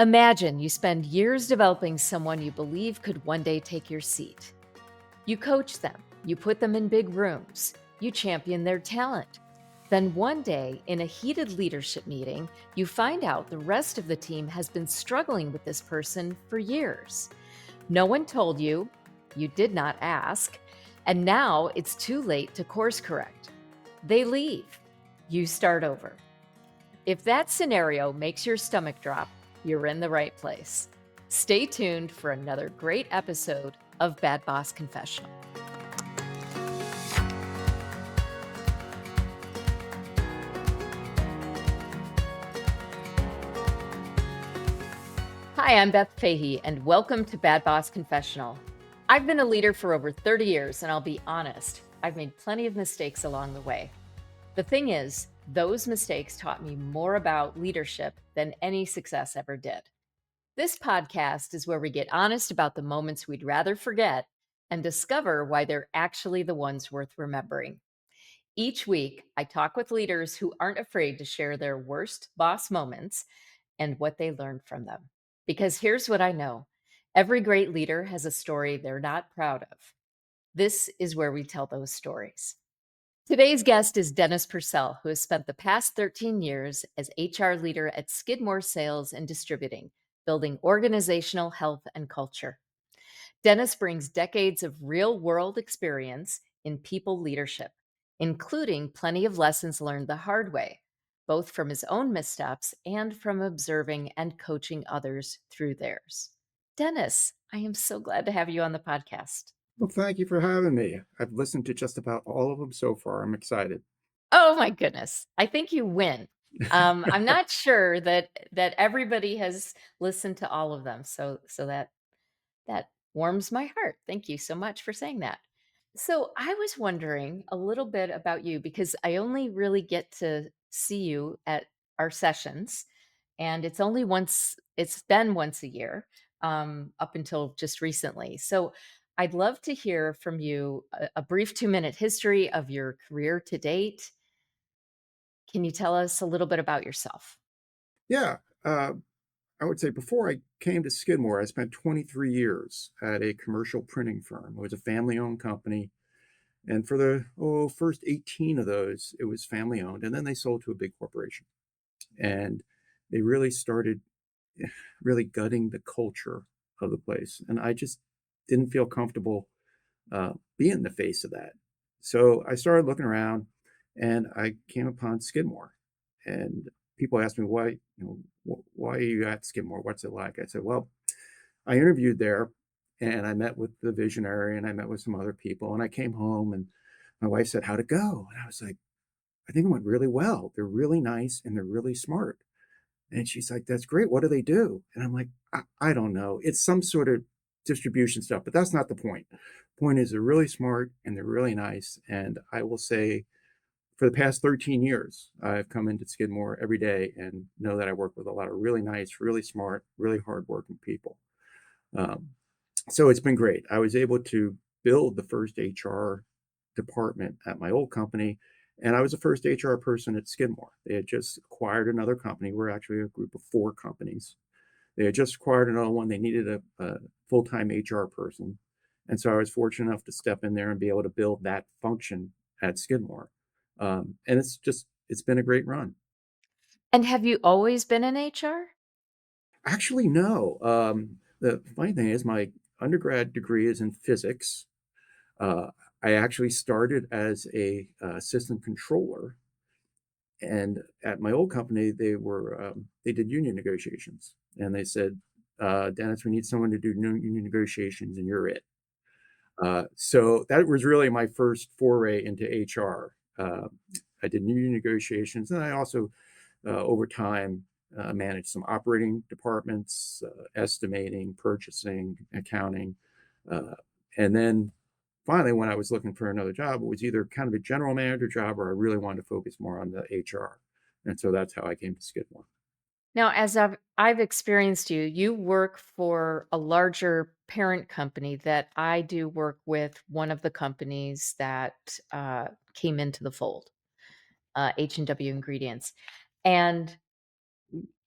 Imagine you spend years developing someone you believe could one day take your seat. You coach them, you put them in big rooms, you champion their talent. Then one day, in a heated leadership meeting, you find out the rest of the team has been struggling with this person for years. No one told you, you did not ask, and now it's too late to course correct. They leave. You start over. If that scenario makes your stomach drop, you're in the right place. Stay tuned for another great episode of Bad Boss Confessional. Hi, I'm Beth Fahey, and welcome to Bad Boss Confessional. I've been a leader for over 30 years, and I'll be honest, I've made plenty of mistakes along the way. The thing is, those mistakes taught me more about leadership than any success ever did. This podcast is where we get honest about the moments we'd rather forget and discover why they're actually the ones worth remembering. Each week, I talk with leaders who aren't afraid to share their worst boss moments and what they learned from them. Because here's what I know: every great leader has a story they're not proud of. This is where we tell those stories. Today's guest is Dennis Purcell, who has spent the past 13 years as HR leader at Skidmore Sales and Distributing, building organizational health and culture. Dennis brings decades of real world experience in people leadership, including plenty of lessons learned the hard way, both from his own missteps and from observing and coaching others through theirs. Dennis, I am so glad to have you on the podcast. Well, thank you for having me. I've listened to just about all of them so far. I'm excited. Oh my goodness. I think you win. I'm not sure that everybody has listened to all of them. So that warms my heart. Thank you so much for saying that. So I was wondering a little bit about you because I only really get to see you at our sessions, and it's been once a year, up until just recently. So I'd love to hear from you a brief 2-minute history of your career to date. Can you tell us a little bit about yourself? Yeah, I would say before I came to Skidmore, I spent 23 years at a commercial printing firm. It was a family-owned company, and for the first 18 of those, it was family-owned, and then they sold to a big corporation. And they really started really gutting the culture of the place, and I just didn't feel comfortable being the face of that. So I started looking around, and I came upon Skidmore. And people asked me why, why are you at Skidmore? What's it like? I said, well, I interviewed there, and I met with the visionary, and I met with some other people, and I came home, and my wife said, "How'd it go?" And I was like, "I think it went really well. They're really nice and they're really smart." And she's like, "That's great. What do they do?" And I'm like, I don't know. It's some sort of distribution stuff, but that's not the point. Point is, they're really smart and they're really nice. And I will say, for the past 13 years, I've come into Skidmore every day and know that I work with a lot of really nice, really smart, really hardworking people. Um, so it's been great. I was able to build the first HR department at my old company, and I was the first HR person at Skidmore. They had just acquired another company. We're actually a group of 4 companies. They had just acquired another one. They needed a full-time HR person. And so I was fortunate enough to step in there and be able to build that function at Skidmore. And it's been a great run. And have you always been in HR? Actually, no. The funny thing is, my undergrad degree is in physics. Uh, I actually started as a assistant controller, and at my old company, they did union negotiations, and they said, "Dennis, we need someone to do union negotiations, and you're it." So that was really my first foray into HR. I did union negotiations, and I also, over time, managed some operating departments, estimating, purchasing, accounting, uh, and then finally, when I was looking for another job, it was either kind of a general manager job or I really wanted to focus more on the HR. And so that's how I came to Skidmore. Now, as I've experienced you, you work for a larger parent company that I do work with one of the companies that came into the fold, H&W Ingredients. And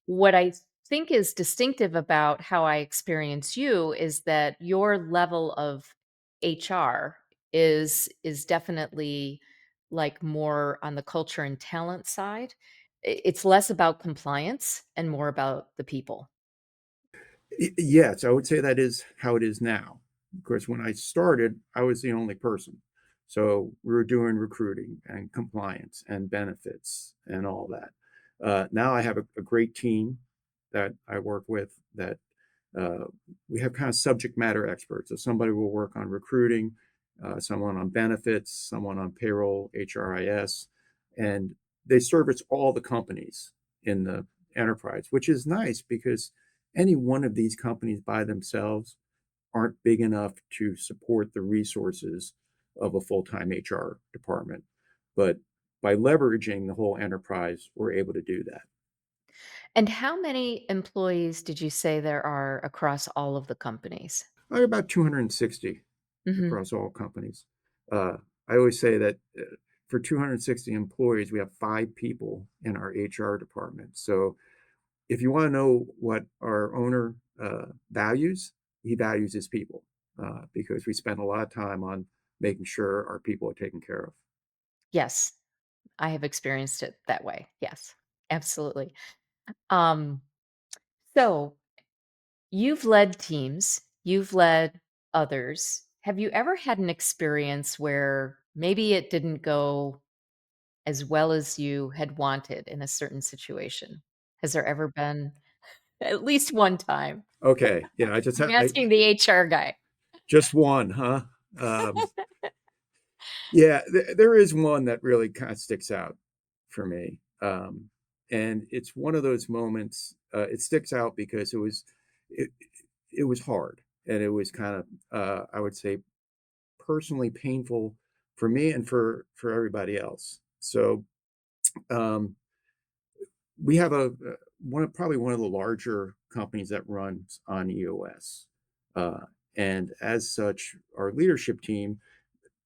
what I think is distinctive about how I experience you is that your level of HR is definitely like more on the culture and talent side. It's less about compliance and more about the people. Yes, I would say that is how it is now. Of course, when I started, I was the only person. So we were doing recruiting and compliance and benefits and all that. Now I have a great team that I work with that uh, we have kind of subject matter experts. So somebody will work on recruiting, someone on benefits, someone on payroll, HRIS, and they service all the companies in the enterprise, which is nice because any one of these companies by themselves aren't big enough to support the resources of a full-time HR department. But by leveraging the whole enterprise, we're able to do that. And how many employees did you say there are across all of the companies? I have about 260 Mhm. across all companies. Uh, I always say that for 260 employees, we have 5 people in our HR department. So if you want to know what our owner values, he values his people because we spend a lot of time on making sure our people are taken care of. Yes, I have experienced it that way. Yes, absolutely. Um, so you've led teams, you've led others. Have you ever had an experience where maybe it didn't go as well as you had wanted in a certain situation? Has there ever been at least one time? Okay, yeah, I'm asking the HR guy. just one, huh? Um, yeah, there is one that really kind of sticks out for me, and it's one of those moments. It sticks out because it it was hard, and it was kind of I would say personally painful for me and for everybody else. So um, we have probably one of the larger companies that runs on EOS, uh, and as such, our leadership team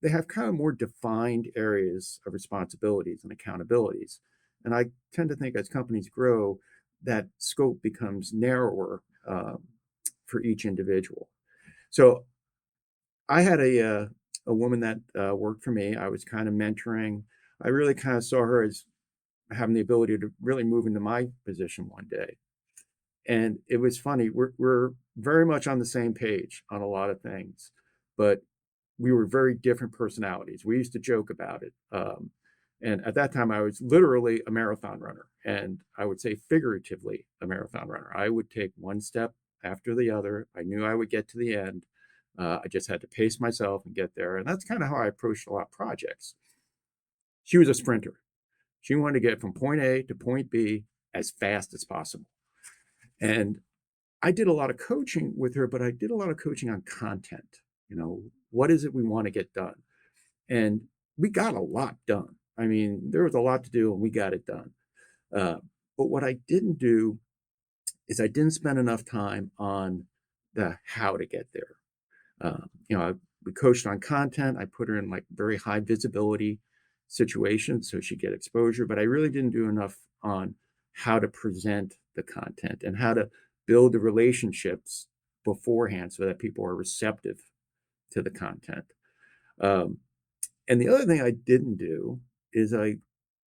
they have kind of more defined areas of responsibilities and accountabilities. And I tend to think as companies grow, that scope becomes narrower for each individual. So I had a woman that worked for me. I was kind of mentoring. I really kind of saw her as having the ability to really move into my position one day. And it was funny. We're very much on the same page on a lot of things, but we were very different personalities. We used to joke about it. And at that time, I was literally a marathon runner, and I would say figuratively a marathon runner. I would take one step after the other. I knew I would get to the end. I just had to pace myself and get there. And that's kind of how I approached a lot of projects. She was a sprinter. She wanted to get from point A to point B as fast as possible. And I did a lot of coaching with her, but I did a lot of coaching on content. What is it we want to get done? And we got a lot done. I mean, there was a lot to do and we got it done. Uh, but what I didn't do is I didn't spend enough time on the how to get there. We coached on content. I put her in like very high visibility situations so she'd get exposure, but I really didn't do enough on how to present the content and how to build the relationships beforehand so that people are receptive to the content. Um, and the other thing I didn't do is I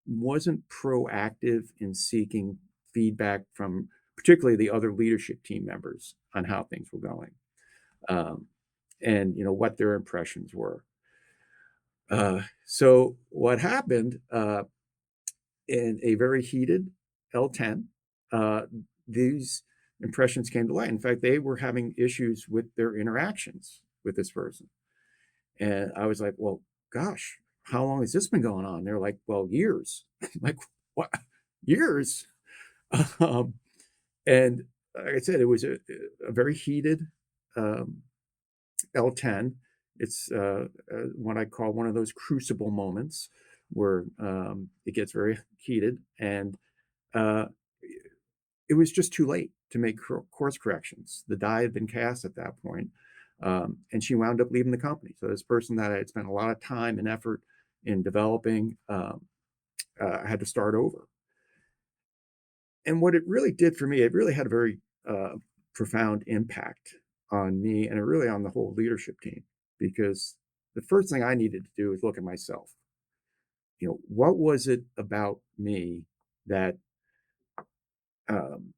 wasn't proactive in seeking feedback from particularly the other leadership team members on how things were going, um, and what their impressions were. So what happened in a very heated L10, uh, these impressions came to light. In fact, they were having issues with their interactions with this person. And I was like, well, gosh, how long has this been going on? They're like, well, years. Like, what? Years? Um, and like I said, it was a very heated um, L10. It's what I call one of those crucible moments where it gets very heated. And uh, it was just too late to make course corrections. The die had been cast at that point, and she wound up leaving the company. So this person that I had spent a lot of time and effort in developing had to start over. And what it really did for me, it really had a very profound impact on me and really on the whole leadership team, because the first thing I needed to do is look at myself. What was it about me that um,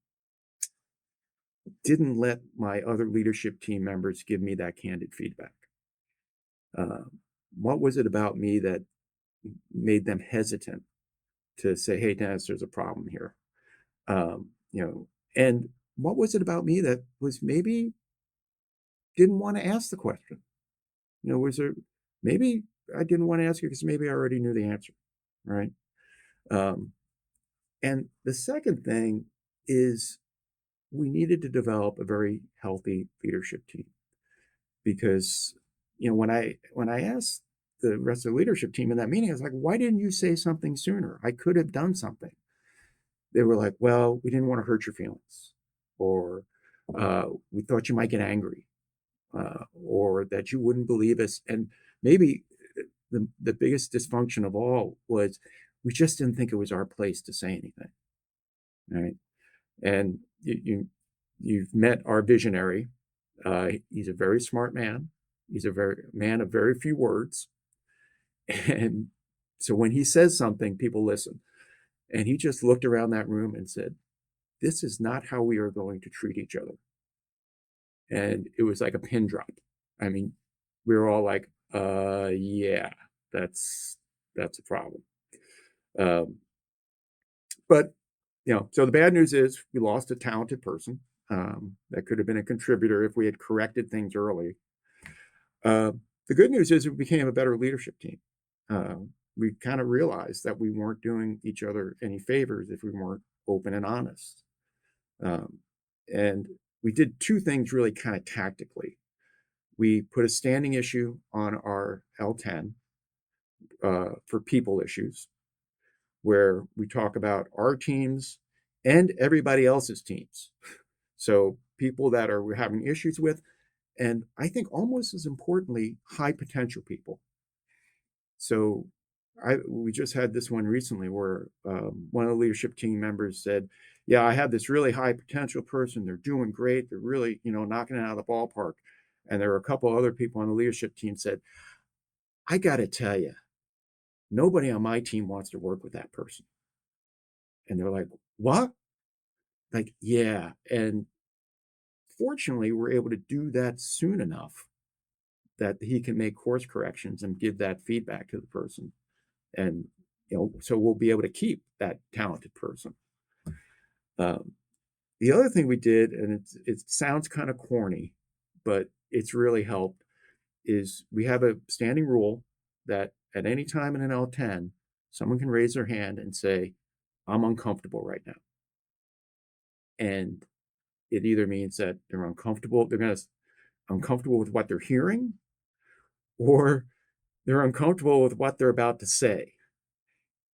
didn't let my other leadership team members give me that candid feedback? Um, what was it about me that made them hesitant to say, "Hey, Dennis, there's a problem here"? You know, and what was it about me that was maybe didn't want to ask the question? Was there maybe I didn't want to ask it because maybe I already knew the answer, right? Um, and the second thing is we needed to develop a very healthy leadership team, because when I asked the rest of the leadership team in that meeting, I was like, "Why didn't you say something sooner? I could have done something." They were like, "Well, we didn't want to hurt your feelings," or "We thought you might get angry," or that you wouldn't believe us. And maybe the biggest dysfunction of all was we just didn't think it was our place to say anything, right? And you've met our visionary. He's a very smart man. He's a very man of very few words, and so when he says something, people listen. And he just looked around that room and said, "This is not how we are going to treat each other." And it was like a pin drop. I mean, we were all like, yeah, that's that's a problem." Um, but so the bad news is we lost a talented person. That could have been a contributor if we had corrected things early. The good news is we became a better leadership team. We kind of realized that we weren't doing each other any favors if we weren't open and honest. Um, and we did two things really kind of tactically. We put a standing issue on our L10 for people issues, where we talk about our teams and everybody else's teams. So people that we're having issues with, and I think almost as importantly, high potential people. So we just had this one recently where one of the leadership team members said, "Yeah, I have this really high potential person. They're doing great. They're really, knocking it out of the ballpark." And there were a couple other people on the leadership team said, "I got to tell you, nobody on my team wants to work with that person." And they're like, "What?" Like, yeah. And fortunately, we're able to do that soon enough that he can make course corrections and give that feedback to the person. And, so we'll be able to keep that talented person. Um, the other thing we did, and it sounds kind of corny, but it's really helped, is we have a standing rule that at any time in an L10, someone can raise their hand and say, "I'm uncomfortable right now." And it either means that they're going to uncomfortable with what they're hearing, or they're uncomfortable with what they're about to say.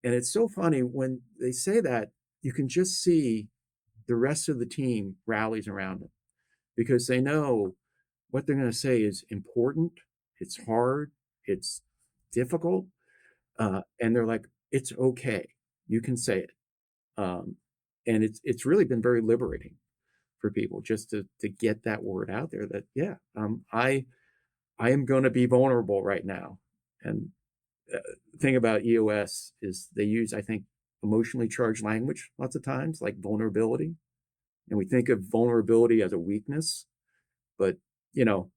And it's so funny when they say that, you can just see the rest of the team rallies around them, because they know what they're going to say is important, it's hard, it's difficult, and they're like, "It's okay, you can say it." Um, and it's really been very liberating for people just to get that word out there that, yeah, I am going to be vulnerable right now. And the thing about EOS is they use, I think, emotionally charged language lots of times, like vulnerability. And we think of vulnerability as a weakness, but you know,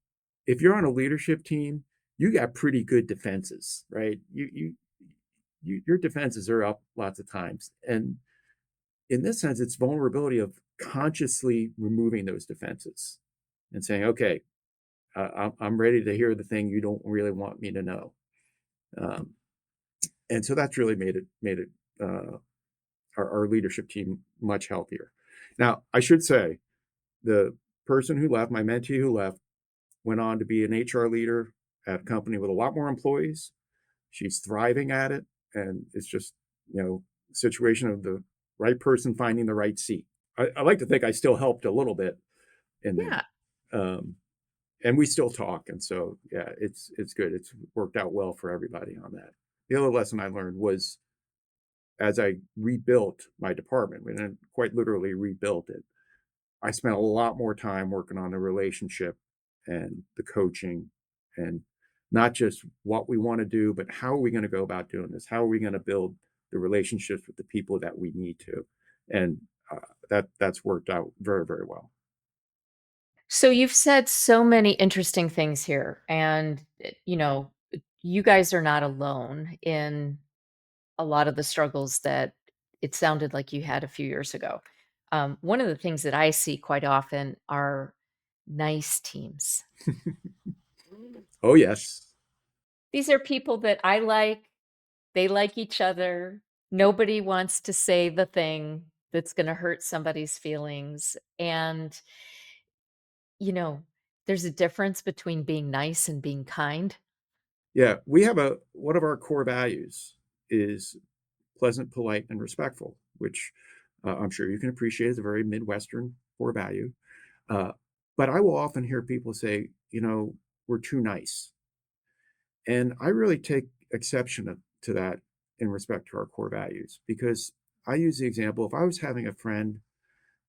if you're on a leadership team, you got pretty good defenses, right? Your defenses are up lots of times, and in this sense, it's vulnerability of consciously removing those defenses and saying, "Okay, I'm ready to hear the thing you don't really want me to know." Um, and so that's really made it our leadership team much healthier. Now, I should say the person who left, my mentee who left, went on to be an HR leader at a company with a lot more employees. She's thriving at it, and it's just situation of the right person finding the right seat. I like to think I still helped a little bit in Yeah. that, and we still talk, and so yeah, it's good. It's worked out well for everybody on that. The other lesson I learned was as I rebuilt my department, and then quite literally rebuilt it, I spent a lot more time working on the relationship and the coaching and not just what we want to do, but how are we going to go about doing this? How are we going to build the relationships with the people that we need to? And that's worked out very, very well. So you've said so many interesting things here, and you guys are not alone in a lot of the struggles that it sounded like you had a few years ago. One of the things that I see quite often are nice teams. Oh, yes. These are people that I like, they like each other. Nobody wants to say the thing that's going to hurt somebody's feelings. And, you know, there's a difference between being nice and being kind. Yeah. We have one of our core values is pleasant, polite, and respectful, which I'm sure you can appreciate is a very Midwestern core value. Uh, but I will often hear people say, we're too nice. And I really take exception to that in respect to our core values because I use the example if I was having a friend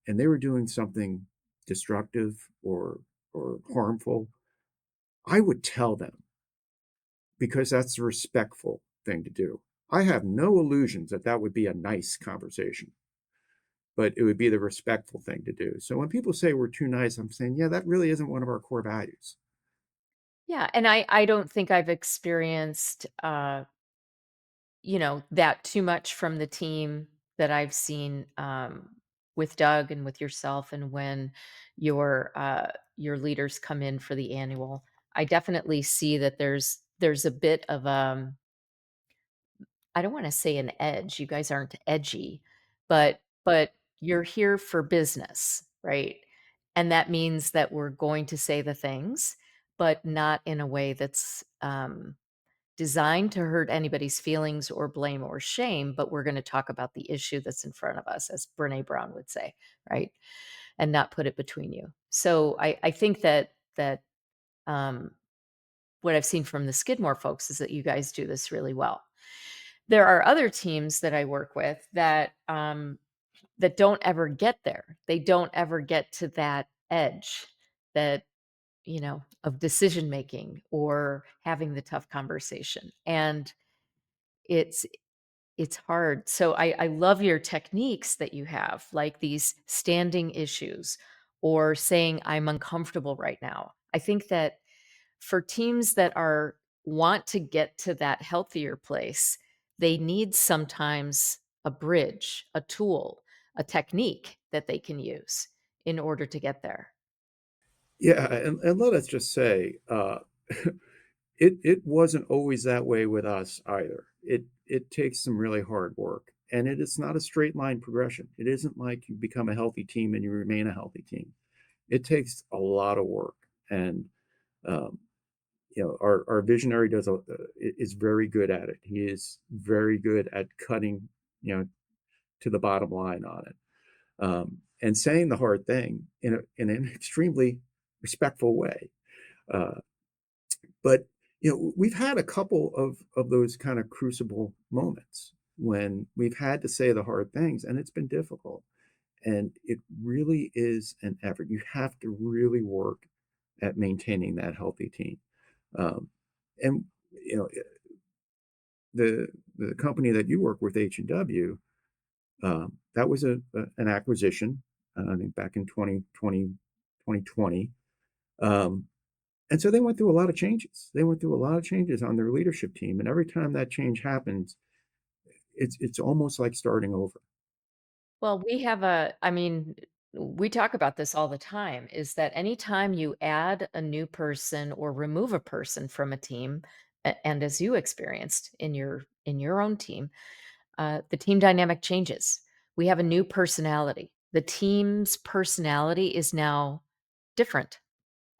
and they were doing something destructive or harmful, I would tell them because that's the respectful thing to do. I have no illusions that that would be a nice conversation, but it would be the respectful thing to do. So when people say we're too nice, I'm saying, yeah, that really isn't one of our core values. Yeah. And I don't think I've experienced, that too much from the team that I've seen with Doug and with yourself, and when your leaders come in for the annual, I definitely see that there's a bit of I don't want to say an edge. You guys aren't edgy, but you're here for business, right? And that means that we're going to say the things, but not in a way that's designed to hurt anybody's feelings or blame or shame, but we're going to talk about the issue that's in front of us, as Brene Brown would say, right? And not put it between you. So I think that um, what I've seen from the Skidmore folks is that you guys do this really well. There are other teams that I work with that don't ever get there. They don't ever get to that edge that of decision making or having the tough conversation, and it's it's hard. So I love your techniques that you have, like these standing issues or saying, I'm uncomfortable right now. I think that for teams that are want to get to that healthier place, they need sometimes a bridge, a tool, a technique that they can use in order to get there. Yeah, and let us just say, it wasn't always that way with us either. It takes some really hard work, and it is not a straight line progression. It isn't like you become a healthy team and you remain a healthy team. It takes a lot of work, and um, our visionary is very good at it. He is very good at cutting, to the bottom line on it, and saying the hard thing in an extremely respectful way. Uh, But, we've had a couple of those kind of crucible moments when we've had to say the hard things, and it's been difficult. And it really is an effort. You have to really work at maintaining that healthy team. Um, and, you know, the the company that you work with, H&W, that was an acquisition, I think back in 2020. Um, And so they went through a lot of changes. They went through a lot of changes on their leadership team, and every time that change happens, it's almost like starting over. Well, we talk about this all the time, is that anytime you add a new person or remove a person from a team, and as you experienced in your own team, the team dynamic changes. We have a new personality. The team's personality is now different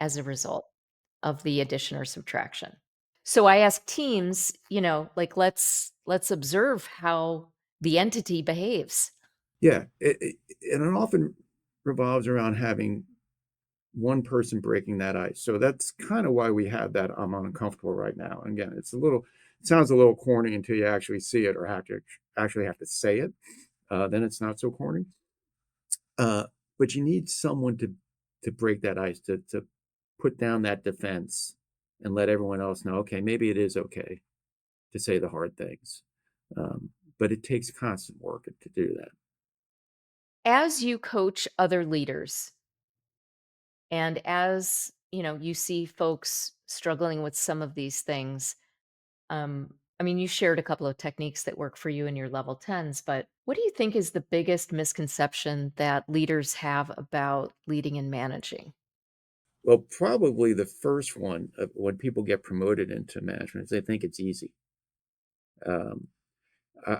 as a result of the addition or subtraction. So I ask teams, like let's observe how the entity behaves. Yeah, and it often revolves around having one person breaking that ice. So that's kind of why we have that I'm uncomfortable right now. And again, it's a little It sounds a little corny until you actually see it or actually have to say it. Then it's not so corny. Uh, but you need someone to break that ice, to put down that defense and let everyone else know, okay, maybe it is okay to say the hard things. But it takes constant work to do that. As you coach other leaders and as, you see folks struggling with some of these things, I mean, you shared a couple of techniques that work for you in your level 10s, but what do you think is the biggest misconception that leaders have about leading and managing? Well, probably the first one of when people get promoted into management is they think it's easy. Um,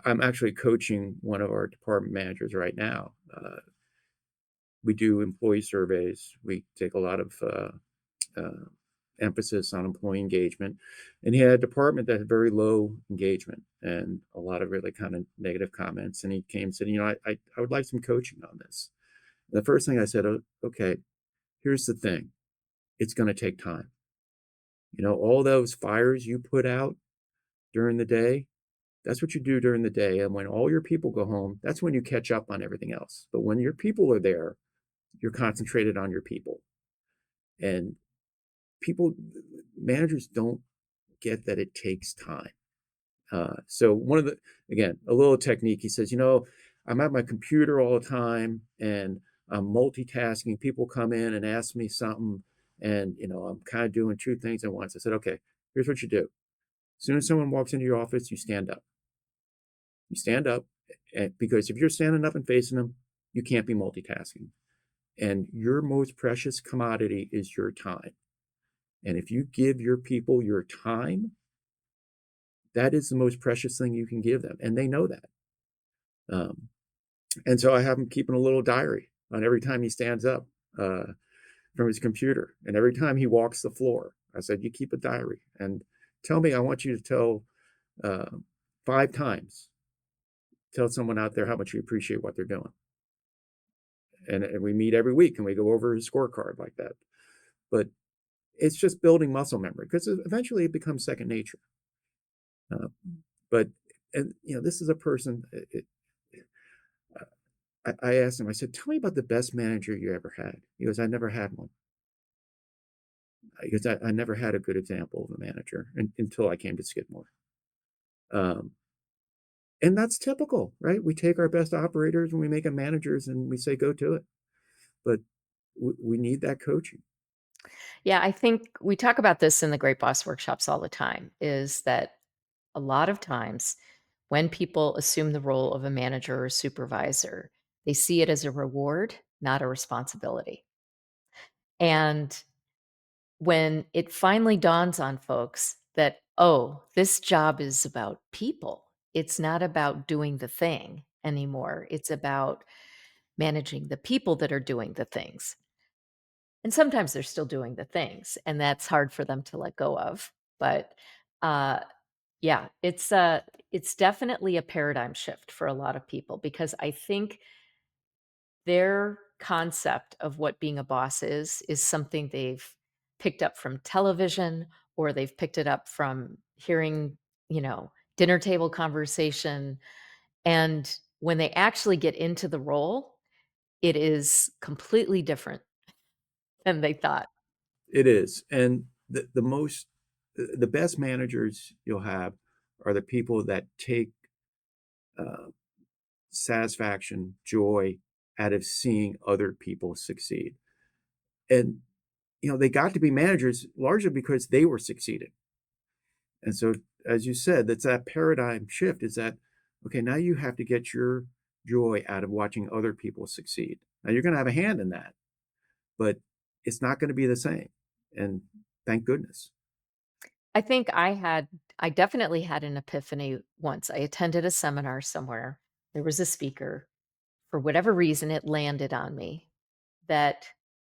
I'm actually coaching one of our department managers right now. We do employee surveys. We take a lot of emphasis on employee engagement. And he had a department that had very low engagement and a lot of really kind of negative comments. And he came and said, I would like some coaching on this. And the first thing I said, okay, here's the thing. It's going to take time. All those fires you put out during the day, that's what you do during the day. And when all your people go home, that's when you catch up on everything else. But when your people are there, you're concentrated on your people. And people, managers don't get that it takes time. So one of the, again, a little technique, he says, I'm at my computer all the time and I'm multitasking. People come in and ask me something and, I'm kind of doing two things at once. I said, okay, here's what you do. As soon as someone walks into your office, you stand up. You stand up because if you're standing up and facing them, you can't be multitasking. And your most precious commodity is your time. And if you give your people your time, that is the most precious thing you can give them. And they know that. Um, and so I have him keeping a little diary on every time he stands up from his computer and every time he walks the floor. I said, you keep a diary and tell me, I want you to tell 5 times, tell someone out there how much you appreciate what they're doing. And we meet every week and we go over his scorecard like that. But it's just building muscle memory because eventually it becomes second nature. Uh, but and this is a person. I asked him. I said, "Tell me about the best manager you ever had." He goes, "I never had one." Because I never had a good example of a manager until I came to Skidmore. Um, and that's typical, right? We take our best operators and we make them managers and we say, "Go to it." But we need that coaching. Yeah, I think we talk about this in the Great Boss workshops all the time is that a lot of times when people assume the role of a manager or supervisor, they see it as a reward, not a responsibility. And when it finally dawns on folks that, oh, this job is about people, it's not about doing the thing anymore. It's about managing the people that are doing the things. And sometimes they're still doing the things, and that's hard for them to let go of. But uh, yeah, it's definitely a paradigm shift for a lot of people because I think their concept of what being a boss is something they've picked up from television or they've picked it up from hearing, dinner table conversation. And when they actually get into the role, it is completely different than they thought. It is, and the best managers you'll have are the people that take uh, satisfaction, joy out of seeing other people succeed. And they got to be managers largely because they were succeeding. And so, as you said, that's that paradigm shift. Is that okay? Now you have to get your joy out of watching other people succeed. Now you're going to have a hand in that, but it's not going to be the same. And thank goodness. I think I definitely had an epiphany once. I attended a seminar somewhere. There was a speaker. For whatever reason, it landed on me that,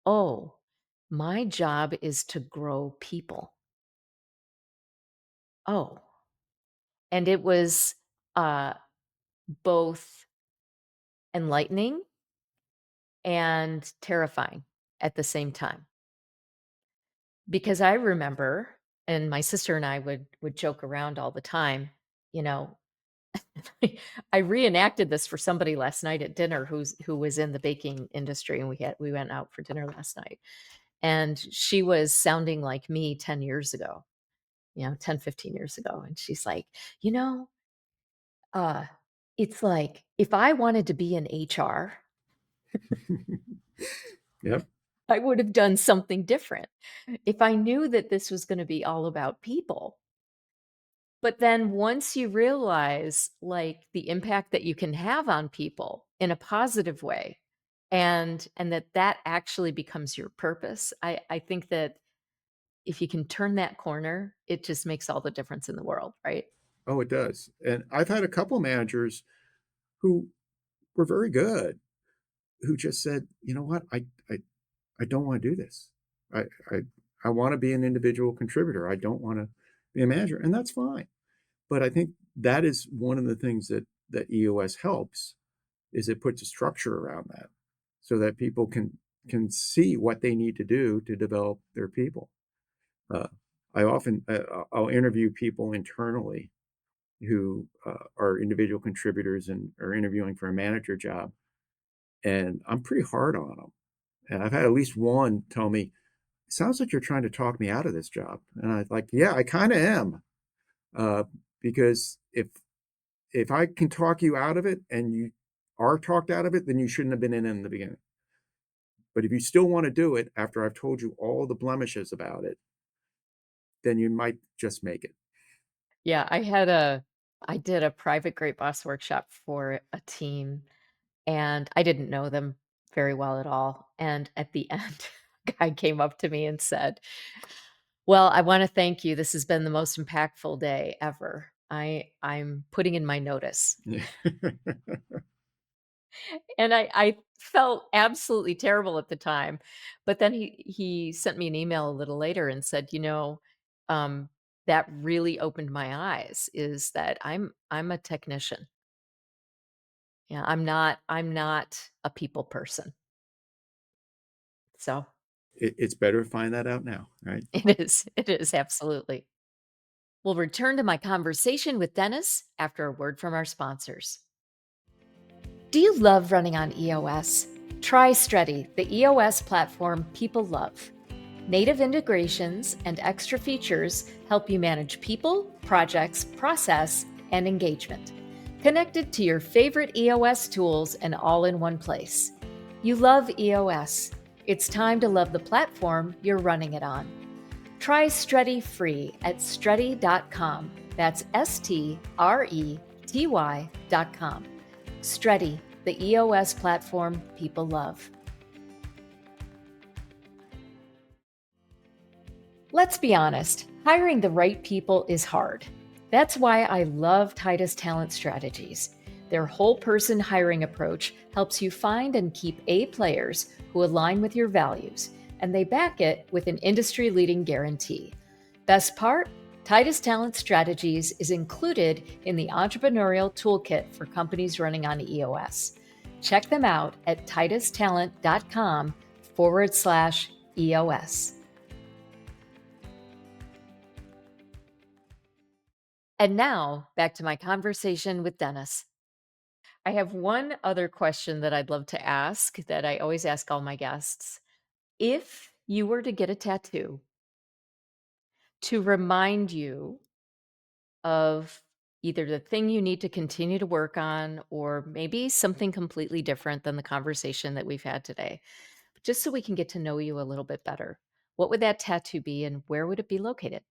oh, my job is to grow people. Oh, and it was uh, both enlightening and terrifying at the same time. Because I remember, and my sister and I would joke around all the time, you know. I reenacted this for somebody last night at dinner who was in the baking industry, and we went out for dinner last night, and she was sounding like me 10 years ago, 10, 15 years ago, and she's like, "You know, uh, it's like if I wanted to be in HR, Yep. I would have done something different. If I knew that this was gonna be all about people." But then once you realize, like, the impact that you can have on people in a positive way, and that actually becomes your purpose, I think that if you can turn that corner, it just makes all the difference in the world, right? Oh, it does. And I've had a couple managers who were very good, who just said, "You know what? I don't wanna do this. I I I wanna be an individual contributor. I don't wanna be a manager," and that's fine. But I think that is one of the things that EOS helps, is it puts a structure around that so that people can see what they need to do to develop their people. Uh, I often I'll interview people internally who are individual contributors and are interviewing for a manager job, and I'm pretty hard on them. And I've had at least one tell me, "Sounds like you're trying to talk me out of this job." And I like, "Yeah, I kind of am." Because if I can talk you out of it and you are talked out of it, then you shouldn't have been in the beginning. But if you still want to do it after I've told you all the blemishes about it, then you might just make it. Yeah, I did a private Great Boss workshop for a team, and I didn't know them very well at all, and at the end, a guy came up to me and said, "Well, I wanna thank you. This has been the most impactful day ever. I'm putting in my notice." Yeah. And I felt absolutely terrible at the time, but then he sent me an email a little later and said, um, "That really opened my eyes, is that I'm a technician. Yeah, I'm not a people person." So, It's better to find that out now, right? it is, absolutely. We'll return to my conversation with Dennis after a word from our sponsors. Do you love running on EOS? Try Streti, the EOS platform people love. Native integrations and extra features help you manage people, projects, process, and engagement. Connected to your favorite EOS tools and all in one place. You love EOS. It's time to love the platform you're running it on. Try Streti free at streti.com. That's STRETY.com. Streti, the EOS platform people love. Let's be honest, hiring the right people is hard. That's why I love Titus Talent Strategies. Their whole person hiring approach helps you find and keep A players who align with your values, and they back it with an industry leading guarantee. Best part? Titus Talent Strategies is included in the entrepreneurial toolkit for companies running on EOS. Check them out at titustalent.com/EOS. And now back to my conversation with Dennis. I have one other question that I'd love to ask that I always ask all my guests. If you were to get a tattoo to remind you of either the thing you need to continue to work on or maybe something completely different than the conversation that we've had today, just so we can get to know you a little bit better, what would that tattoo be and where would it be located?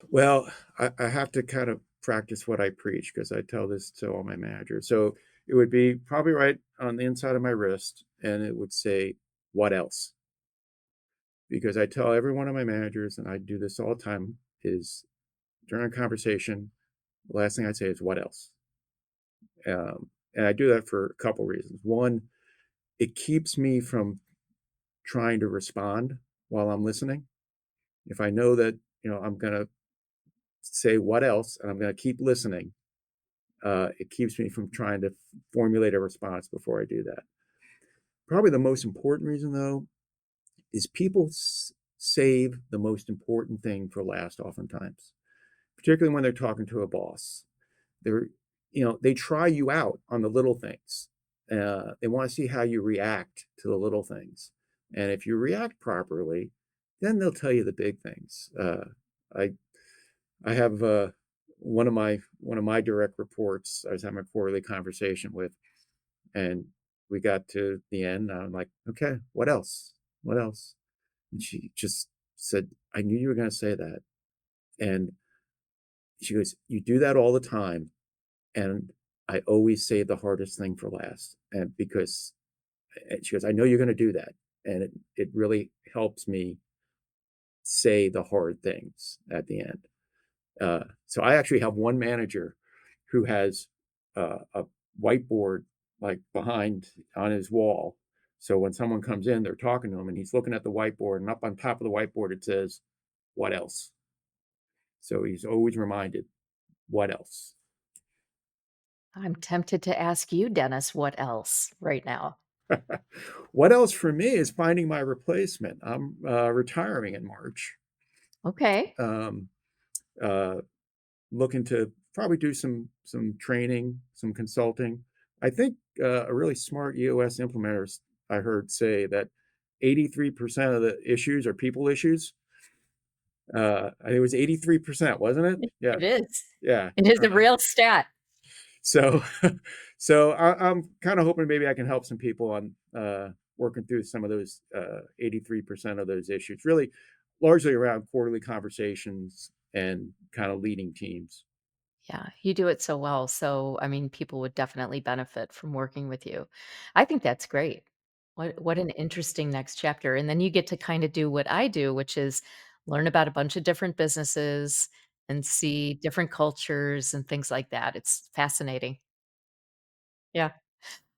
Well, I have to kind of practice what I preach because I tell this to all my managers. So it would be probably right on the inside of my wrist, and it would say, "What else?" Because I tell every one of my managers, and I do this all the time, is during a conversation, the last thing I say is, "What else?" And I do that for a couple reasons. One, it keeps me from trying to respond while I'm listening. If I know that, I'm going to say what else and I'm going to keep listening, it keeps me from trying to formulate a response before I do that. Probably the most important reason, though, is people. save the most important thing for last oftentimes, particularly when they're talking to a boss. They're, they try you out on the little things. They want to see how you react to the little things. And if you react properly, then they'll tell you the big things. I I have one of my direct reports. I was having a quarterly conversation with, and we got to the end. I'm like, okay, what else? What else? And she just said, I knew you were going to say that. And she goes, you do that all the time. And I always save the hardest thing for last. And because and she goes, I know you're going to do that. And it really helps me say the hard things at the end. So I actually have one manager who has a whiteboard like behind on his wall. So when someone comes in, they're talking to him and he's looking at the whiteboard, and up on top of the whiteboard, it says, what else? So he's always reminded, what else? I'm tempted to ask you, Dennis, what else right now? What else for me is finding my replacement. I'm retiring in March. Okay. Um, uh, Looking to probably do some training, some consulting. I think a really smart EOS implementers I heard say that 83% of the issues are people issues. I think it was 83%, wasn't it? Yeah, It is. yeah. It is a real stat. So, so I'm kind of hoping maybe I can help some people on working through some of those 83% of those issues. Really, largely around quarterly conversations and kind of leading teams. Yeah, you do it so well. So, I mean, people would definitely benefit from working with you. I think that's great. What an interesting next chapter. And then you get to kind of do what I do, which is learn about a bunch of different businesses and see different cultures and things like that. It's fascinating. Yeah.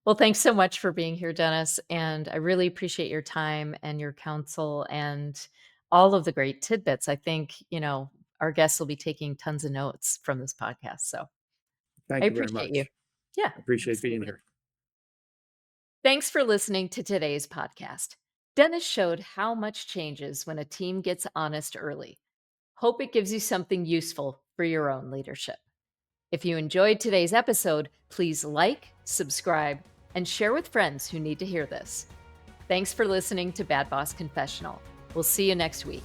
Well, thanks so much for being here, Dennis. And I really appreciate your time and your counsel and all of the great tidbits. I think, our guests will be taking tons of notes from this podcast. So I Thank you very appreciate you. much. Yeah, I appreciate being absolutely. here. Thanks for listening to today's podcast. Dennis showed how much changes when a team gets honest early. Hope it gives you something useful for your own leadership. If you enjoyed today's episode, please like, subscribe, and share with friends who need to hear this. Thanks for listening to Bad Boss Confessional. We'll see you next week.